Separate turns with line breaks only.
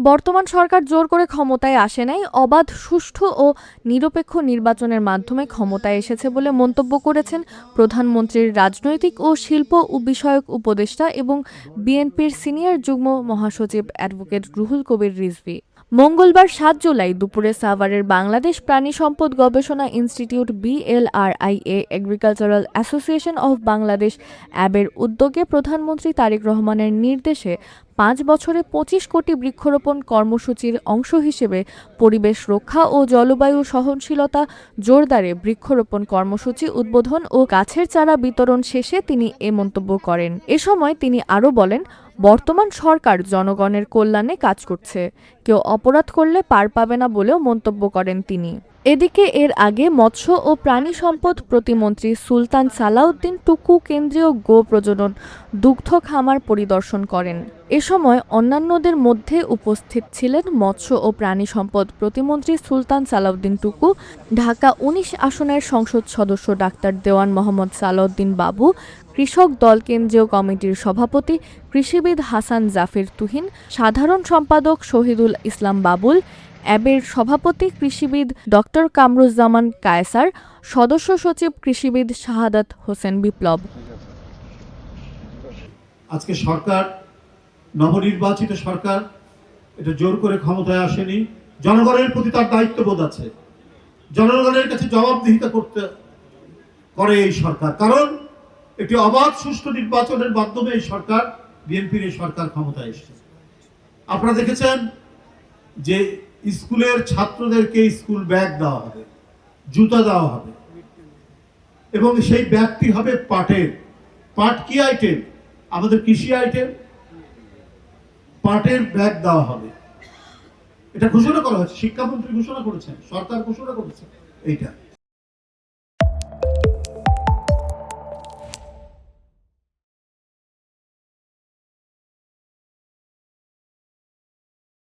বর্তমান সরকার জোর করে ক্ষমতায় আসে নাই, অবাধ, সুষ্ঠু ও নিরপেক্ষ নির্বাচনের মাধ্যমে ক্ষমতায় এসেছে বলে মন্তব্য করেছেন প্রধানমন্ত্রীর রাজনৈতিক ও শিল্প বিষয়ক উপদেষ্টা এবং বিএনপির সিনিয়র যুগ্ম মহাসচিব অ্যাডভোকেট রুহুল কবির রিজভী। মঙ্গলবার ৭ জুলাই দুপুরে সাভারের বাংলাদেশ প্রাণী সম্পদ গবেষণা institute BLRIA agricultural association of Bangladesh অ্যাবের উদ্যোগে প্রধানমন্ত্রী তারেক রহমানের নির্দেশে ৫ বছরে ২৫ কোটি বৃক্ষরোপণ কর্মসূচির অংশ হিসেবে পরিবেশ রক্ষা ও জলবায়ু সহনশীলতা জোরদারে বৃক্ষরোপণ কর্মসূচি উদ্বোধন ও গাছের চারা বিতরণ শেষে তিনি এ মন্তব্য করেন। এ সময় তিনি আরও বলেন, বর্তমান সরকার জনগণের কল্যাণে কাজ করছে, কেউ অপরাধ করলে পার পাবে না বলেও মন্তব্য করেন তিনি। এদিকে এর আগে মৎস্য ও প্রাণী সম্পদ প্রতিমন্ত্রী সুলতান সালাউদ্দিন টুকু কেন্দ্রীয় গো প্রজনন দুগ্ধ খামার পরিদর্শন করেন। এ সময় অন্যান্যদের মধ্যে উপস্থিত ছিলেন মৎস্য ও প্রাণী সম্পদ প্রতিমন্ত্রী সুলতান সালাউদ্দিন টুকু, ঢাকা ১৯ আসনের সংসদ সদস্য ডাক্তার দেওয়ান মোহাম্মদ সালাউদ্দিন বাবু, কৃষক দল কেন্দ্রীয় কমিটির সভাপতি কৃষিবিদ হাসান জাফর তুহিন, সাধারণ সম্পাদক শহীদুল ইসলাম বাবুল, অ্যাবের সভাপতি কৃষিবিদ ডক্টর কামরুজ্জামান কায়সার, সদস্য সচিব কৃষিবিদ শাহাদাত হোসেন বিপ্লব।
আজকে সরকার, নবনির্বাচিত সরকার, এটা জোর করে ক্ষমতায় আসেনি। জনগণের প্রতি তার দায়িত্ববোধ আছে, জনগণের কাছে জবাবদিহিতা করে এই সরকার। কারণ একটি অবাধ সুষ্ঠু নির্বাচনের মাধ্যমে এই সরকার, বিএনপির এই সরকার ক্ষমতায় এসেছে। আপনারা দেখেছেন যে স্কুলের ছাত্রদেরকে স্কুল ব্যাগ দেওয়া হবে, জুতা দেওয়া হবে, এবং সেই ব্যাগটি হবে পাটের। পাট কি আইটেম? আমাদের কৃষি আইটেম। পাটের ব্যাগ দেওয়া হবে, এটা ঘোষণা করা হয়েছে, শিক্ষামন্ত্রী ঘোষণা করেছেন, সরকার ঘোষণা করেছে এইটা।